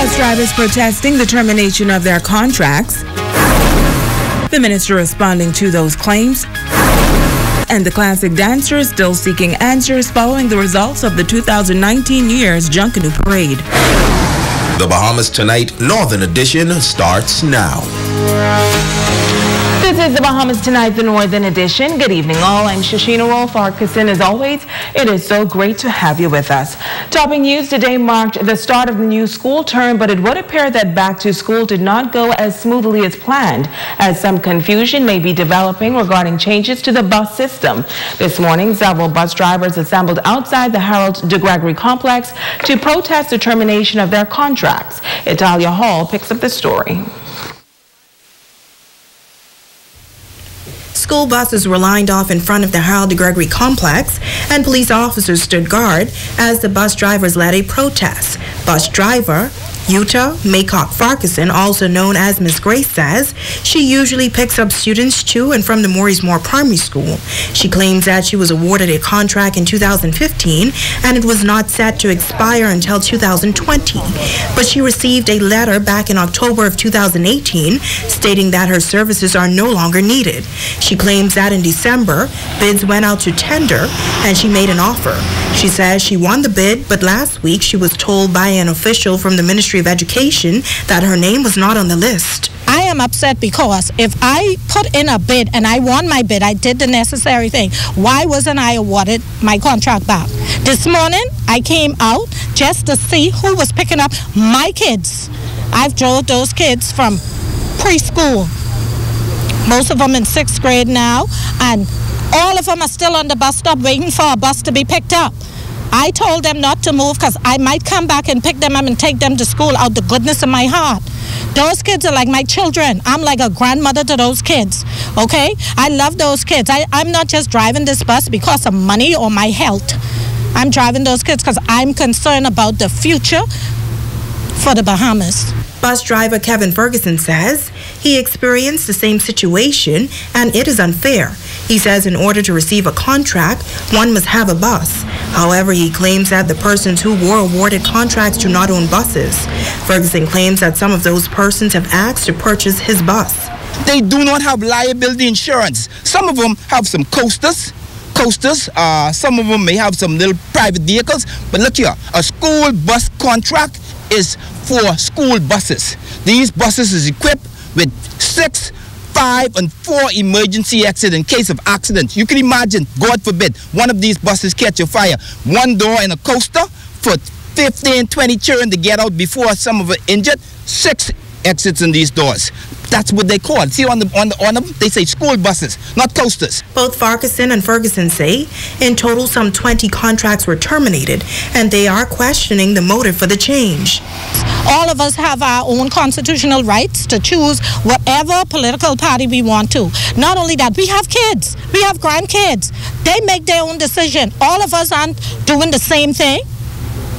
Bus drivers protesting the termination of their contracts. The minister responding to those claims. And the classic dancers still seeking answers following the results of the 2019 New Year's Junkanoo Parade. The Bahamas Tonight Northern Edition starts now. This is the Bahamas Tonight, the Northern Edition. Good evening, all. I'm Shashina Rolf-Farquharson. As always, it is so great to have you with us. Topping news today marked the start of the new school term, but it would appear that back to school did not go as smoothly as planned, as some confusion may be developing regarding changes to the bus system. This morning, several bus drivers assembled outside the Harold de Gregory complex to protest the termination of their contracts. Italia Hall picks up the story. School buses were lined off in front of the Harold de Gregory complex, and police officers stood guard as the bus drivers led a protest. Bus driver Utah Maycock Farquharson, also known as Miss Grace, says she usually picks up students to and from the Morrismore Primary School. She claims that she was awarded a contract in 2015 and it was not set to expire until 2020. But she received a letter back in October of 2018 stating that her services are no longer needed. She claims that in December, bids went out to tender and she made an offer. She says she won the bid, but last week she was told by an official from the Ministry of Education that her name was not on the list. I am upset because if I put in a bid and I won my bid, I did the necessary thing. Why wasn't I awarded my contract back? This morning, I came out just to see who was picking up my kids. I've drove those kids from preschool. Most of them in 6th grade now, and all of them are still on the bus stop waiting for a bus to be picked up. I told them not to move because I might come back and pick them up and take them to school out the goodness of my heart. Those kids are like my children. I'm like a grandmother to those kids, okay? I love those kids. I'm not just driving this bus because of money or my health. I'm driving those kids because I'm concerned about the future for the Bahamas. Bus driver Kevin Ferguson says he experienced the same situation and it is unfair. He says in order to receive a contract, one must have a bus. However, he claims that the persons who were awarded contracts do not own buses. Ferguson claims that some of those persons have asked to purchase his bus. They do not have liability insurance. Some of them have some coasters. Some of them may have some little private vehicles. But look here, a school bus contract is for school buses. These buses is equipped with 6, 5, and 4 emergency exits in case of accident. You can imagine, God forbid, one of these buses catch a fire. One door in a coaster for 15, 20 children to get out before some of them injured. 6 exits in these doors. That's what they call it. See on them, they say school buses, not coasters. Both Farquharson and Ferguson say in total some 20 contracts were terminated, and they are questioning the motive for the change. All of us have our own constitutional rights to choose whatever political party we want to. Not only that, we have kids, we have grandkids. They make their own decision. All of us aren't doing the same thing.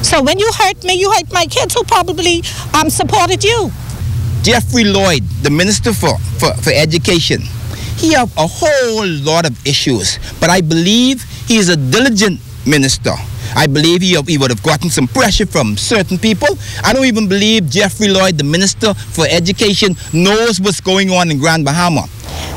So when you hurt me, you hurt my kids who probably supported you. Jeffrey Lloyd, the Minister for Education, he has a whole lot of issues, but I believe he is a diligent minister. I believe he would have gotten some pressure from certain people. I don't even believe Jeffrey Lloyd, the Minister for Education, knows what's going on in Grand Bahama.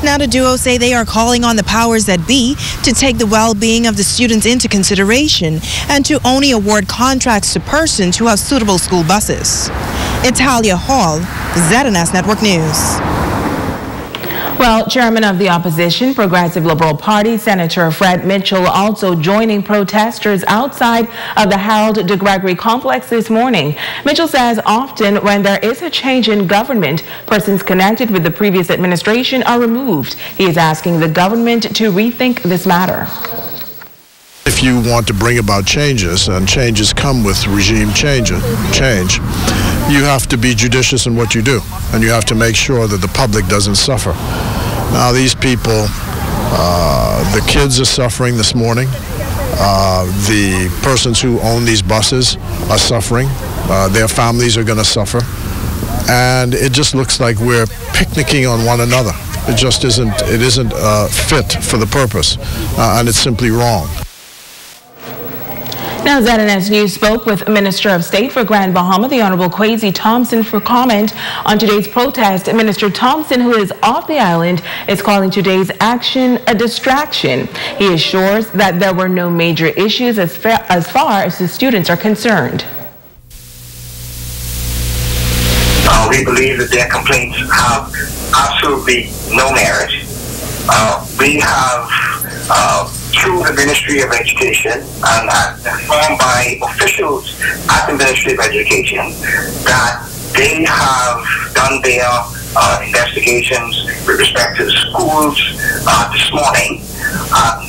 Now the duo say they are calling on the powers that be to take the well-being of the students into consideration and to only award contracts to persons who have suitable school buses. Italia Hall, ZNS Network News. Well, Chairman of the Opposition Progressive Liberal Party, Senator Fred Mitchell, also joining protesters outside of the Harold de Gregory complex this morning. Mitchell says often when there is a change in government, persons connected with the previous administration are removed. He is asking the government to rethink this matter. If you want to bring about changes, and changes come with regime change, you have to be judicious in what you do, and you have to make sure that the public doesn't suffer. Now these people, the kids are suffering this morning. The persons who own these buses are suffering. Their families are going to suffer. And it just looks like we're picnicking on one another. It just isn't fit for the purpose, and it's simply wrong. Now, ZNS News spoke with Minister of State for Grand Bahama, the Honorable Kwesi Thompson, for comment on today's protest. Minister Thompson, who is off the island, is calling today's action a distraction. He assures that there were no major issues as far as the students are concerned. We believe that their complaints have absolutely no merit. We have, through the Ministry of Education and informed by officials at the Ministry of Education that they have done their investigations with respect to the schools this morning.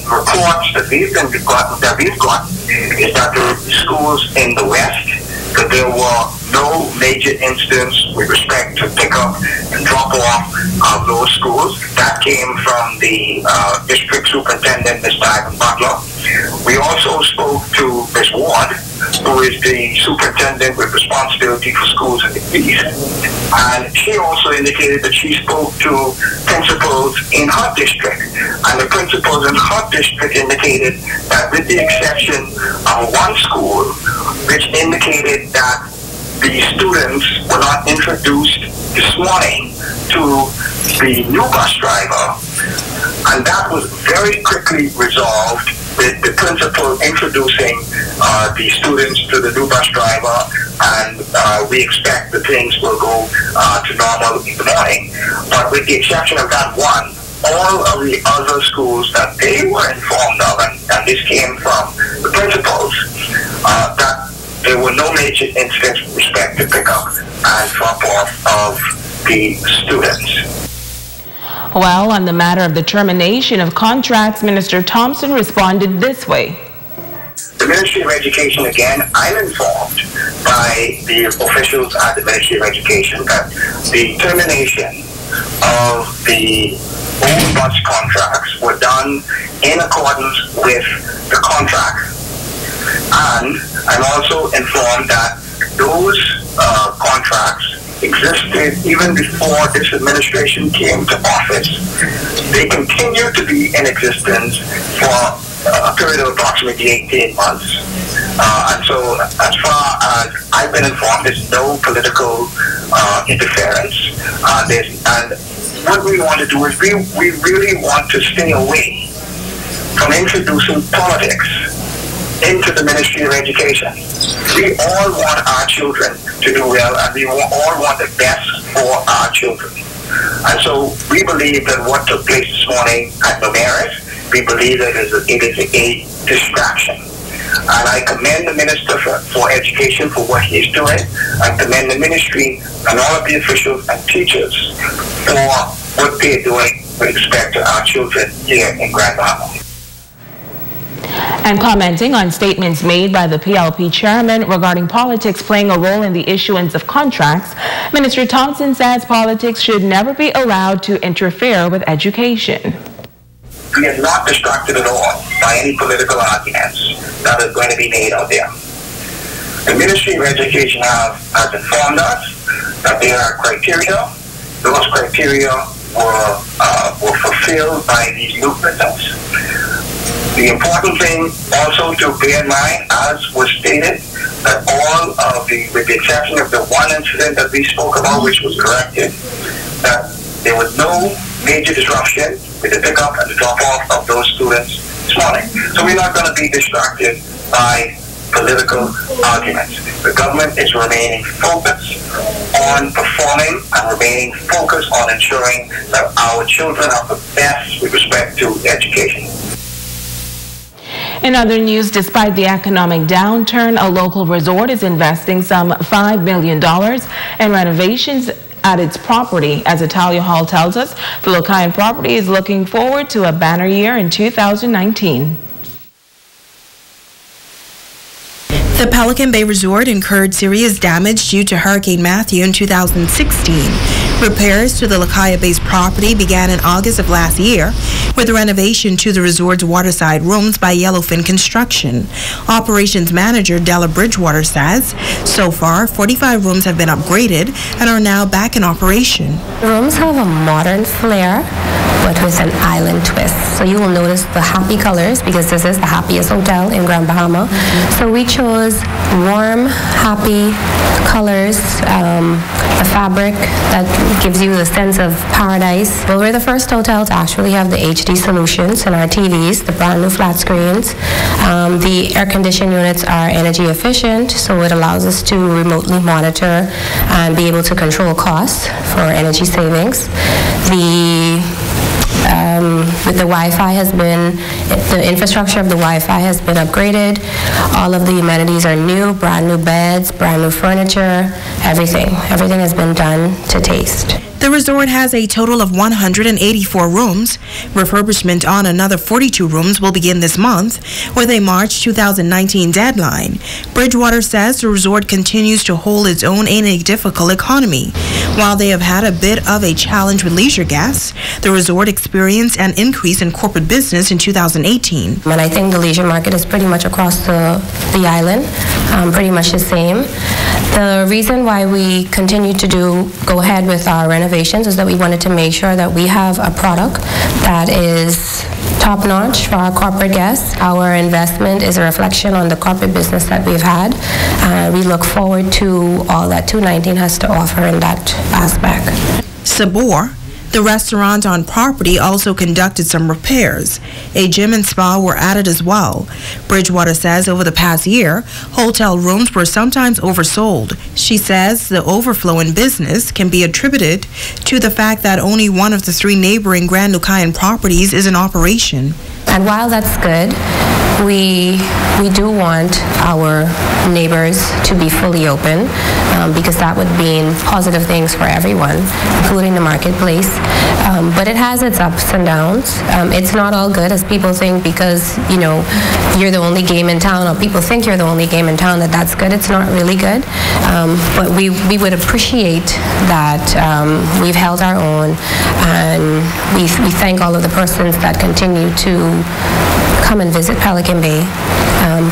Reports that we've gotten is that the schools in the West, that there were no major incidents with respect to pick up and drop off of those schools. That came from the district superintendent, Mr. Ivan Butler. We also spoke to Ms. Ward, who is the superintendent with responsibility for schools in the East. And she also indicated that she spoke to principals in her district. And the principals in her district indicated that with the exception of one school, which indicated that the students were not introduced this morning to the new bus driver, and that was very quickly resolved with the principal introducing the students to the new bus driver, and we expect that things will go to normal in the morning. But with the exception of that one, all of the other schools that they were informed of, and this came from the principals, that there were no major incidents with respect to pick up and drop off of the students. Well, on the matter of the termination of contracts, Minister Thompson responded this way. The Ministry of Education, again, I'm informed by the officials at the Ministry of Education that the termination of the old bus contracts were done in accordance with the contract. And I'm also informed that those contracts existed even before this administration came to office. They continue to be in existence for a period of approximately 18 months. And so as far as I've been informed, there's no political interference. And what we want to do is we really want to stay away from introducing politics into the Ministry of Education. We all want our children to do well, and we all want the best for our children. And so we believe that what took place this morning had no merit. We believe that it is a distraction. And I commend the Minister for Education for what he's doing. I commend the ministry and all of the officials and teachers for what they're doing with respect to our children here in Grand Bahama. And commenting on statements made by the PLP chairman regarding politics playing a role in the issuance of contracts, Minister Thompson says politics should never be allowed to interfere with education. We are not distracted at all by any political arguments that are going to be made out there. The Ministry of Education has informed us that there are criteria. Those criteria were fulfilled by these new prisons. The important thing also to bear in mind, as was stated, that all of with the exception of the one incident that we spoke about, which was corrected, that there was no major disruption with the pickup and the drop-off of those students this morning. So we're not going to be distracted by political arguments. The government is remaining focused on performing and remaining focused on ensuring that our children have the best with respect to education. In other news, despite the economic downturn, a local resort is investing some $5 million in renovations at its property. As Italia Hall tells us, the Locayan property is looking forward to a banner year in 2019. The Pelican Bay Resort incurred serious damage due to Hurricane Matthew in 2016. Repairs to the Locayan Bay's property began in August of last year with a renovation to the resort's waterside rooms by Yellowfin Construction. Operations manager Della Bridgewater says, so far, 45 rooms have been upgraded and are now back in operation. Rooms have a modern flair but with an island twist. So you will notice the happy colors because this is the happiest hotel in Grand Bahama. So we chose warm, happy colors, the fabric that gives you the sense of paradise. Well, we're the first hotel to actually have the HD solutions in our TVs, the brand new flat screens. The air conditioning units are energy efficient, so it allows us to remotely monitor and be able to control costs for energy savings. With the Wi-Fi the infrastructure of the Wi-Fi has been upgraded. All of the amenities are new, brand new beds, brand new furniture, everything. Everything has been done to taste. The resort has a total of 184 rooms. Refurbishment on another 42 rooms will begin this month with a March 2019 deadline. Bridgewater says the resort continues to hold its own in a difficult economy. While they have had a bit of a challenge with leisure guests, the resort experienced an increase in corporate business in 2018. And I think the leisure market is pretty much across the island, pretty much the same. The reason why we continue to go ahead with our renovations is that we wanted to make sure that we have a product that is top-notch for our corporate guests. Our investment is a reflection on the corporate business that we've had. We look forward to all that 2019 has to offer in that aspect. Sabor, the restaurant on property, also conducted some repairs. A gym and spa were added as well. Bridgewater says over the past year, hotel rooms were sometimes oversold. She says the overflow in business can be attributed to the fact that only one of the 3 neighboring Grand Lucayan properties is in operation. And while that's good, we do want our neighbors to be fully open because that would mean positive things for everyone, including the marketplace. But it has its ups and downs. It's not all good as people think because, you're the only game in town, or people think you're the only game in town, that's good. It's not really good. But we would appreciate that we've held our own, and we thank all of the persons that continue to come and visit Pelican Bay,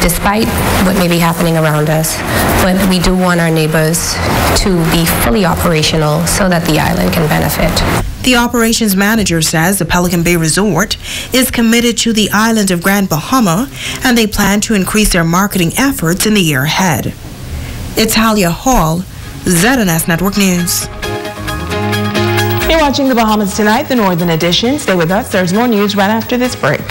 despite what may be happening around us. But we do want our neighbors to be fully operational so that the island can benefit. The operations manager says the Pelican Bay Resort is committed to the island of Grand Bahama, and they plan to increase their marketing efforts in the year ahead. It's Halia Hall, ZNS Network News. You're watching the Bahamas Tonight, the Northern Edition. Stay with us. There's more news right after this break.